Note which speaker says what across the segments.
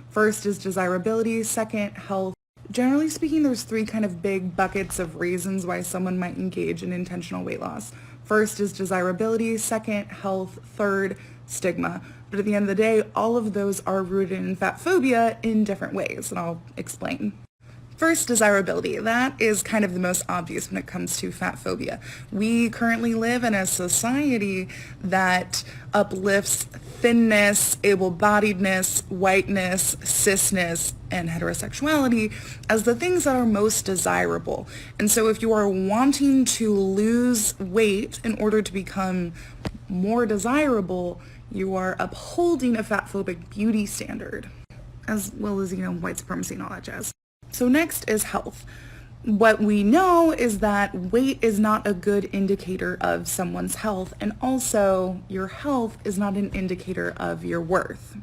Speaker 1: First is desirability, second, health. Generally speaking, there's three kind of big buckets of reasons why someone might engage in intentional weight loss. First is desirability, second, health, third, stigma. But at the end of the day, all of those are rooted in fat phobia in different ways, and I'll explain. First, desirability. That is kind of the most obvious when it comes to fat phobia. We currently live in a society that uplifts thinness, able-bodiedness, whiteness, cisness, and heterosexuality as the things that are most desirable. And so if you are wanting to lose weight in order to become more desirable, you are upholding a fatphobic beauty standard, as well as, white supremacy and all that jazz. So next is health. What we know is that weight is not a good indicator of someone's health, and also your health is not an indicator of your worth.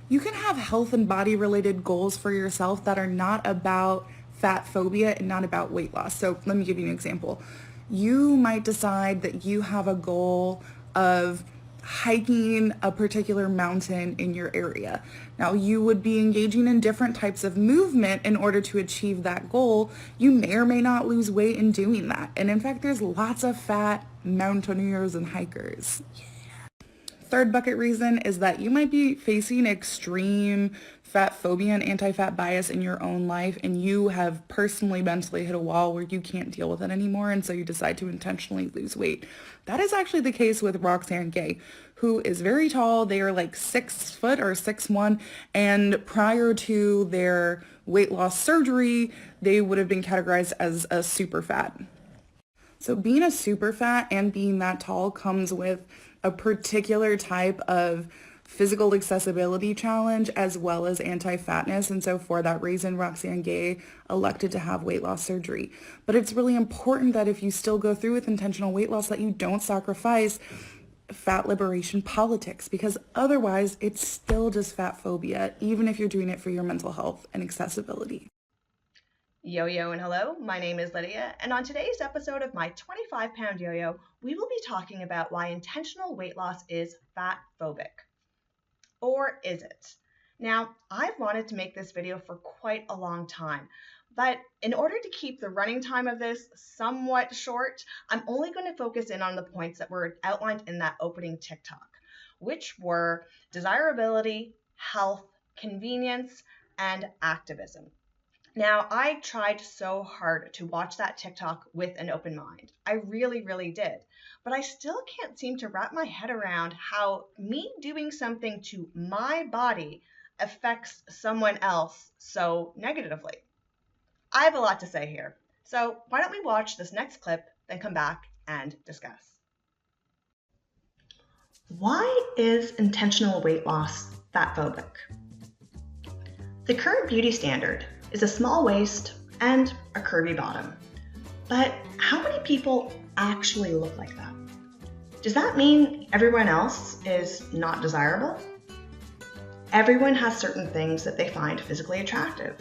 Speaker 1: You can have health and body related goals for yourself that are not about fat phobia and not about weight loss. So let me give you an example. You might decide that you have a goal of hiking a particular mountain in your area. Now, you would be engaging in different types of movement in order to achieve that goal. You may or may not lose weight in doing that. And in fact, there's lots of fat mountaineers and hikers. Third bucket reason is that you might be facing extreme fat phobia and anti-fat bias in your own life, and you have personally mentally hit a wall where you can't deal with it anymore, and so you decide to intentionally lose weight. That is actually the case with Roxane Gay, who is very tall. They are like 6 foot or 6'1", and prior to their weight loss surgery, they would have been categorized as a super fat. So being a super fat and being that tall comes with a particular type of physical accessibility challenge as well as anti-fatness, and so for that reason Roxane Gay elected to have weight loss surgery. But it's really important that if you still go through with intentional weight loss that you don't sacrifice fat liberation politics, because otherwise it's still just fat phobia, even if you're doing it for your mental health and accessibility.
Speaker 2: Yo-yo and hello, my name is Lydia, and on today's episode of my 25-pound yo-yo, we will be talking about why intentional weight loss is fat-phobic. Or is it? Now, I've wanted to make this video for quite a long time, but in order to keep the running time of this somewhat short, I'm only going to focus in on the points that were outlined in that opening TikTok, which were desirability, health, convenience, and activism. Now, I tried so hard to watch that TikTok with an open mind. I really, really did. But I still can't seem to wrap my head around how me doing something to my body affects someone else so negatively. I have a lot to say here. So why don't we watch this next clip, then come back and discuss. Why is intentional weight loss fatphobic? The current beauty standard is a small waist and a curvy bottom. But how many people actually look like that? Does that mean everyone else is not desirable? Everyone has certain things that they find physically attractive.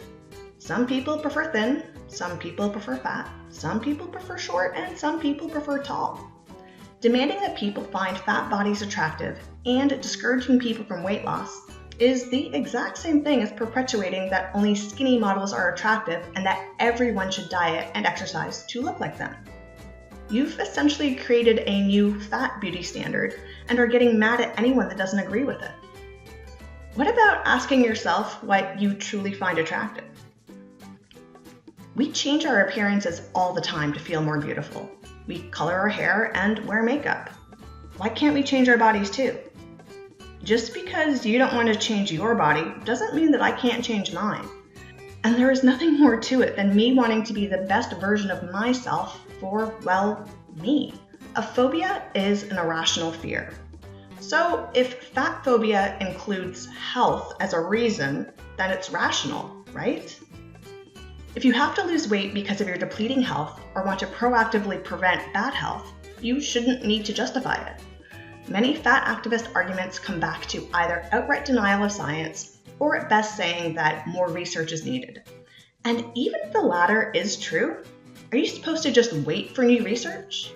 Speaker 2: Some people prefer thin, some people prefer fat, some people prefer short, and some people prefer tall. Demanding that people find fat bodies attractive and discouraging people from weight loss is the exact same thing as perpetuating that only skinny models are attractive and that everyone should diet and exercise to look like them. You've essentially created a new fat beauty standard and are getting mad at anyone that doesn't agree with it. What about asking yourself what you truly find attractive? We change our appearances all the time to feel more beautiful. We color our hair and wear makeup. Why can't we change our bodies too? Just because you don't want to change your body doesn't mean that I can't change mine. And there is nothing more to it than me wanting to be the best version of myself for, well, me. A phobia is an irrational fear. So if fat phobia includes health as a reason, then it's rational, right? If you have to lose weight because of your depleting health or want to proactively prevent bad health, you shouldn't need to justify it. Many fat activist arguments come back to either outright denial of science or at best saying that more research is needed. And even if the latter is true, are you supposed to just wait for new research?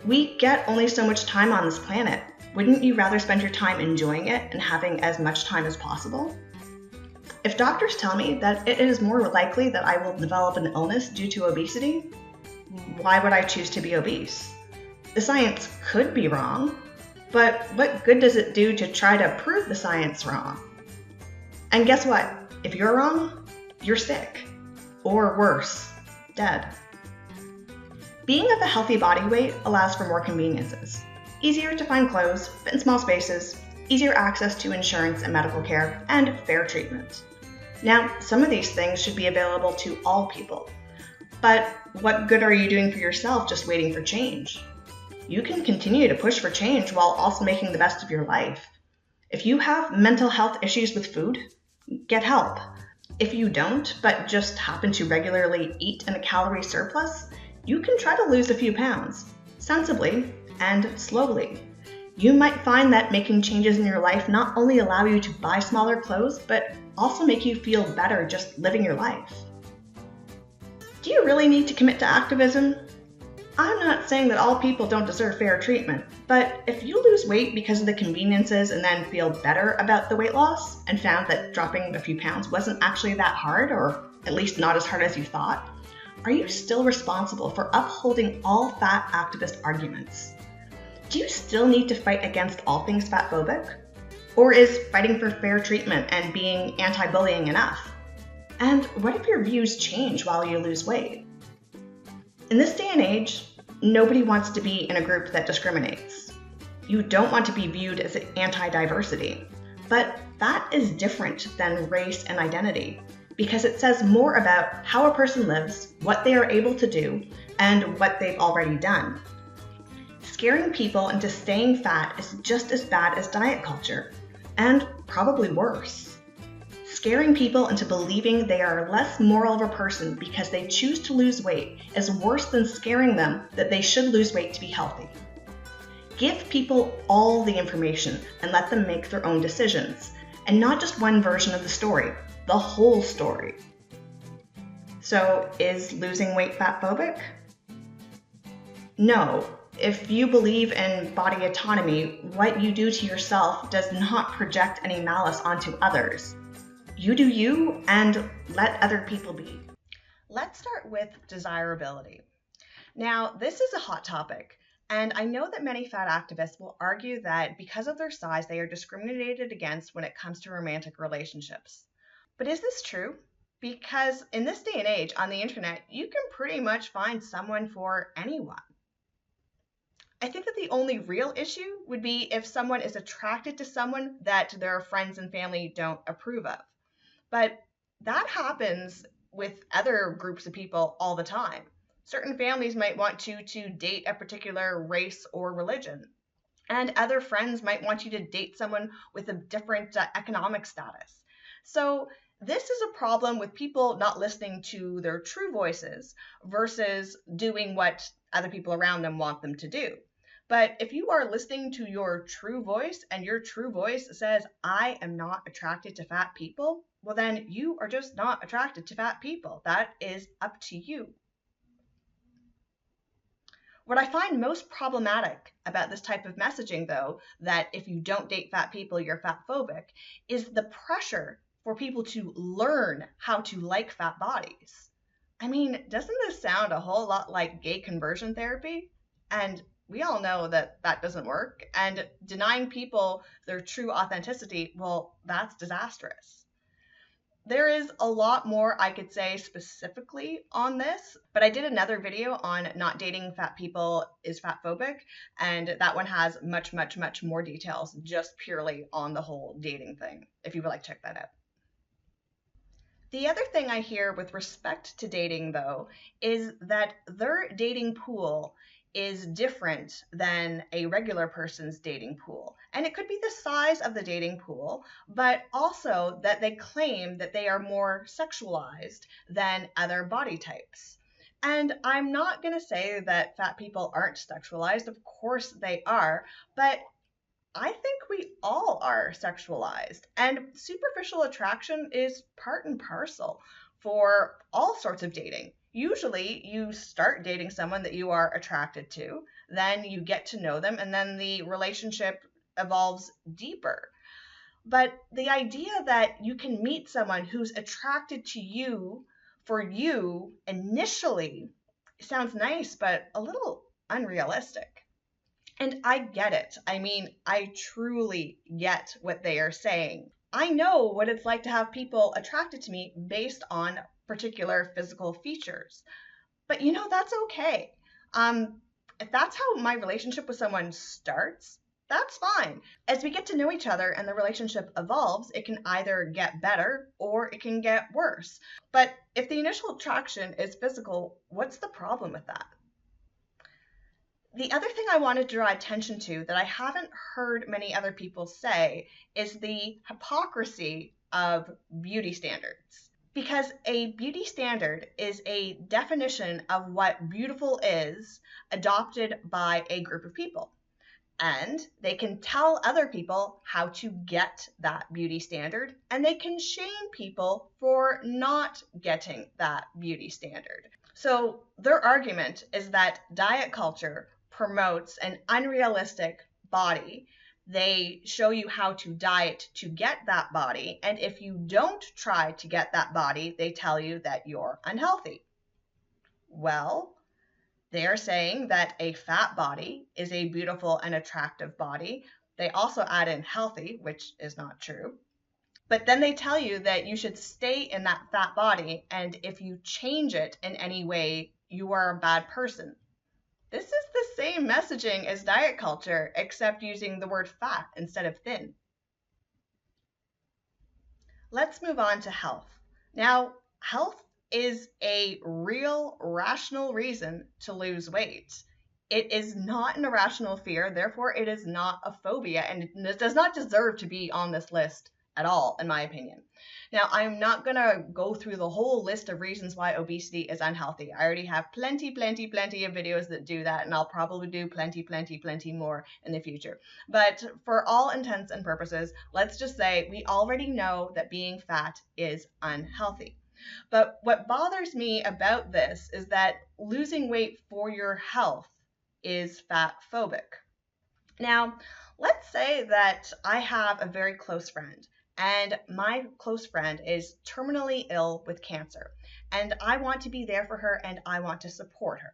Speaker 2: We get only so much time on this planet. Wouldn't you rather spend your time enjoying it and having as much time as possible? If doctors tell me that it is more likely that I will develop an illness due to obesity, why would I choose to be obese? The science could be wrong, but what good does it do to try to prove the science wrong? And guess what? If you're wrong, you're sick. Or worse, dead. Being of a healthy body weight allows for more conveniences. Easier to find clothes, fit in small spaces, easier access to insurance and medical care, and fair treatment. Now, some of these things should be available to all people. But what good are you doing for yourself just waiting for change? You can continue to push for change while also making the best of your life. If you have mental health issues with food, get help. If you don't, but just happen to regularly eat in a calorie surplus, you can try to lose a few pounds, sensibly and slowly. You might find that making changes in your life not only allow you to buy smaller clothes, but also make you feel better just living your life. Do you really need to commit to activism? I'm not saying that all people don't deserve fair treatment, but if you lose weight because of the conveniences and then feel better about the weight loss and found that dropping a few pounds wasn't actually that hard, or at least not as hard as you thought, are you still responsible for upholding all fat activist arguments? Do you still need to fight against all things fatphobic? Or is fighting for fair treatment and being anti-bullying enough? And what if your views change while you lose weight? In this day and age, nobody wants to be in a group that discriminates. You don't want to be viewed as anti-diversity, but that is different than race and identity because it says more about how a person lives, what they are able to do, and what they've already done. Scaring people into staying fat is just as bad as diet culture, and probably worse. Scaring people into believing they are less moral of a person because they choose to lose weight is worse than scaring them that they should lose weight to be healthy. Give people all the information and let them make their own decisions, and not just one version of the story, the whole story. So, is losing weight fatphobic? No. If you believe in body autonomy, what you do to yourself does not project any malice onto others. You do you, and let other people be. Let's start with desirability. Now, this is a hot topic, and I know that many fat activists will argue that because of their size, they are discriminated against when it comes to romantic relationships. But is this true? Because in this day and age on the internet, you can pretty much find someone for anyone. I think that the only real issue would be if someone is attracted to someone that their friends and family don't approve of. But that happens with other groups of people all the time. Certain families might want you to date a particular race or religion, and other friends might want you to date someone with a different economic status. So this is a problem with people not listening to their true voices versus doing what other people around them want them to do. But if you are listening to your true voice and your true voice says, I am not attracted to fat people, well then you are just not attracted to fat people. That is up to you. What I find most problematic about this type of messaging, though, that if you don't date fat people, you're fatphobic, is the pressure for people to learn how to like fat bodies. I mean, doesn't this sound a whole lot like gay conversion therapy? And we all know that that doesn't work, and denying people their true authenticity, well, that's disastrous. There is a lot more I could say specifically on this, but I did another video on not dating fat people is fatphobic, and that one has much, much, much more details just purely on the whole dating thing, if you would like to check that out. The other thing I hear with respect to dating, though, is that their dating pool is different than a regular person's dating pool. And it could be the size of the dating pool, but also that they claim that they are more sexualized than other body types. And I'm not going to say that fat people aren't sexualized. Of course they are, but I think we all are sexualized. And superficial attraction is part and parcel for all sorts of dating. Usually you start dating someone that you are attracted to, then you get to know them, and then the relationship evolves deeper. But the idea that you can meet someone who's attracted to you for you initially sounds nice, but a little unrealistic. And I get it. I mean, I truly get what they are saying. I know what it's like to have people attracted to me based on particular physical features. But that's okay. If that's how my relationship with someone starts, that's fine. As we get to know each other and the relationship evolves, it can either get better or it can get worse. But if the initial attraction is physical, what's the problem with that? The other thing I wanted to draw attention to that I haven't heard many other people say is the hypocrisy of beauty standards. Because a beauty standard is a definition of what beautiful is adopted by a group of people. And they can tell other people how to get that beauty standard, and they can shame people for not getting that beauty standard. So their argument is that diet culture promotes an unrealistic body. They show you how to diet to get that body, and if you don't try to get that body, they tell you that you're unhealthy. Well, they're saying that a fat body is a beautiful and attractive body. They also add in healthy, which is not true. But then they tell you that you should stay in that fat body, and if you change it in any way, you are a bad person. This is the same messaging as diet culture, except using the word fat instead of thin. Let's move on to health. Now, health is a real rational reason to lose weight. It is not an irrational fear, therefore it is not a phobia, and it does not deserve to be on this list at all, in my opinion. Now, I'm not going to go through the whole list of reasons why obesity is unhealthy. I already have plenty of videos that do that, and I'll probably do plenty more in the future. But for all intents and purposes, let's just say we already know that being fat is unhealthy. But what bothers me about this is that losing weight for your health is fatphobic. Now, let's say that I have a very close friend, and my close friend is terminally ill with cancer, and I want to be there for her and I want to support her.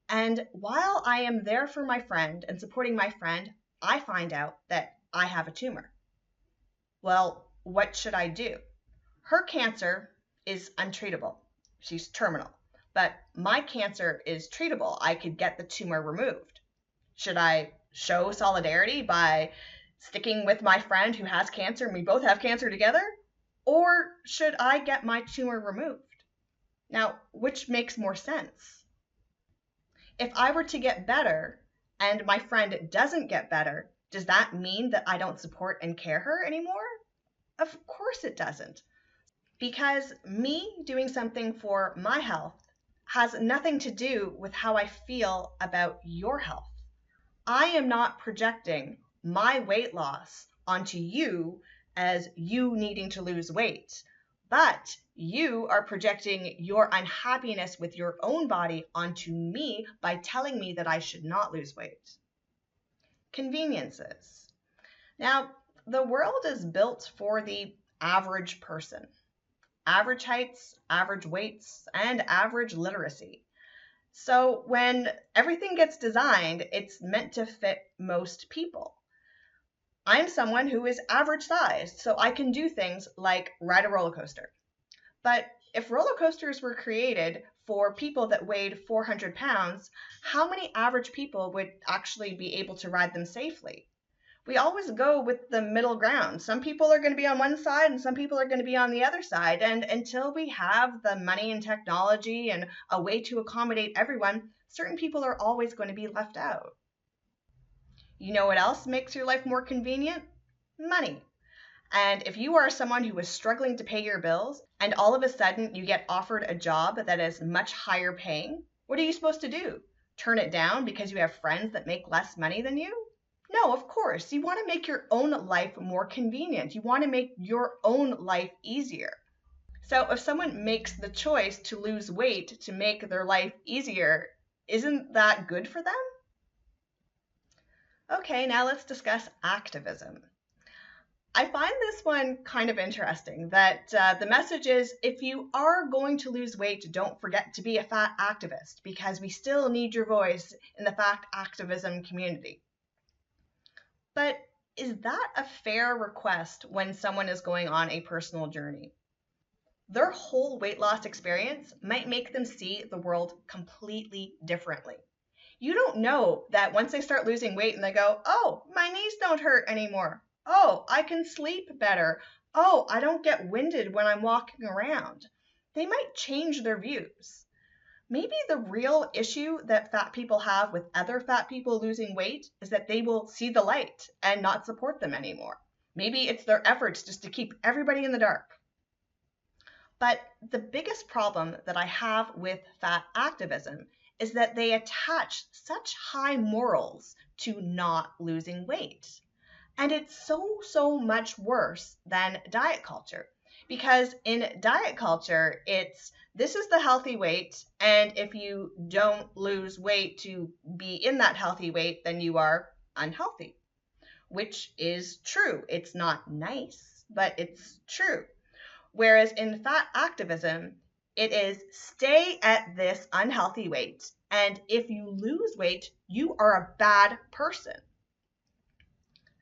Speaker 2: And while I am there for my friend and supporting my friend, I find out that I have a tumor. Well, what should I do? Her cancer is untreatable. She's terminal. But my cancer is treatable. I could get the tumor removed. Should I show solidarity by sticking with my friend who has cancer and we both have cancer together? Or should I get my tumor removed? Now, which makes more sense? If I were to get better and my friend doesn't get better, does that mean that I don't support and care her anymore? Of course it doesn't. Because me doing something for my health has nothing to do with how I feel about your health. I am not projecting my weight loss onto you as you needing to lose weight, but you are projecting your unhappiness with your own body onto me by telling me that I should not lose weight. Conveniences. Now, the world is built for the average person. Average heights, average weights, and average literacy. So when everything gets designed, it's meant to fit most people. I'm someone who is average sized, so I can do things like ride a roller coaster. But if roller coasters were created for people that weighed 400 pounds, how many average people would actually be able to ride them safely? We always go with the middle ground. Some people are going to be on one side and some people are going to be on the other side. And until we have the money and technology and a way to accommodate everyone, certain people are always going to be left out. You know what else makes your life more convenient? Money. And if you are someone who is struggling to pay your bills and all of a sudden you get offered a job that is much higher paying, what are you supposed to do? Turn it down because you have friends that make less money than you? No, of course. You want to make your own life more convenient. You want to make your own life easier. So if someone makes the choice to lose weight to make their life easier, isn't that good for them? Okay, now let's discuss activism. I find this one kind of interesting that the message is if you are going to lose weight, don't forget to be a fat activist because we still need your voice in the fat activism community. But is that a fair request when someone is going on a personal journey? Their whole weight loss experience might make them see the world completely differently. You don't know that once they start losing weight and they go, oh, my knees don't hurt anymore. Oh, I can sleep better. Oh, I don't get winded when I'm walking around. They might change their views. Maybe the real issue that fat people have with other fat people losing weight is that they will see the light and not support them anymore. Maybe it's their efforts just to keep everybody in the dark. But the biggest problem that I have with fat activism is that they attach such high morals to not losing weight. And it's so much worse than diet culture. Because in diet culture, this is the healthy weight, and if you don't lose weight to be in that healthy weight, then you are unhealthy, which is true. It's not nice, but it's true. Whereas in fat activism, it is stay at this unhealthy weight, and if you lose weight, you are a bad person.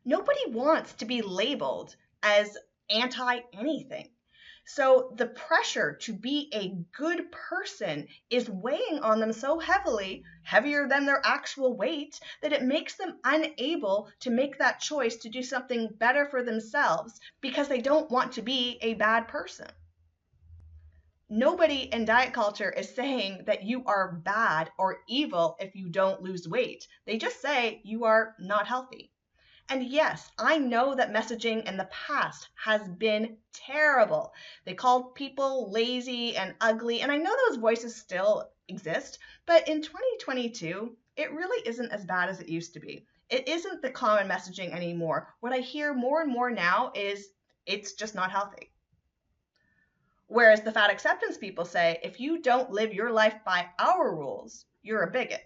Speaker 2: Nobody wants to be labeled as anti-anything. So the pressure to be a good person is weighing on them so heavily, heavier than their actual weight, that it makes them unable to make that choice to do something better for themselves because they don't want to be a bad person. Nobody in diet culture is saying that you are bad or evil if you don't lose weight. They just say you are not healthy. And yes, I know that messaging in the past has been terrible. They called people lazy and ugly, and I know those voices still exist, but in 2022, it really isn't as bad as it used to be. It isn't the common messaging anymore. What I hear more and more now is it's just not healthy. Whereas the fat acceptance people say, if you don't live your life by our rules, you're a bigot.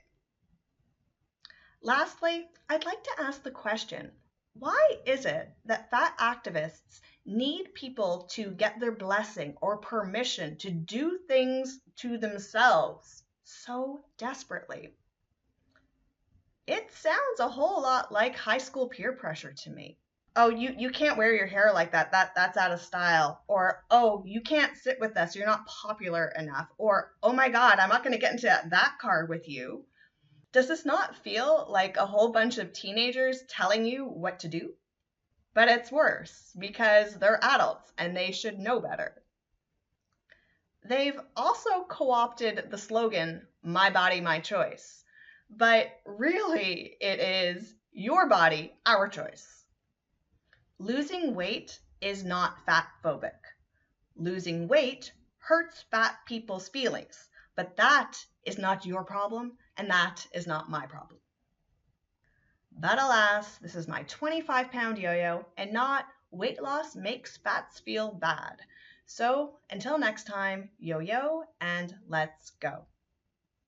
Speaker 2: Lastly, I'd like to ask the question, why is it that fat activists need people to get their blessing or permission to do things to themselves so desperately? It sounds a whole lot like high school peer pressure to me. Oh, you can't wear your hair like that. That's out of style. Or, oh, you can't sit with us. You're not popular enough. Or, oh my God, I'm not going to get into that car with you. Does this not feel like a whole bunch of teenagers telling you what to do? But it's worse because they're adults and they should know better. They've also co-opted the slogan, my body, my choice. But really, it is your body, our choice. Losing weight is not fatphobic. Losing weight hurts fat people's feelings, but that is not your problem, and that is not my problem. But alas, this is my 25-pound yo-yo, and not weight loss makes fats feel bad. So until next time, yo-yo, and let's go.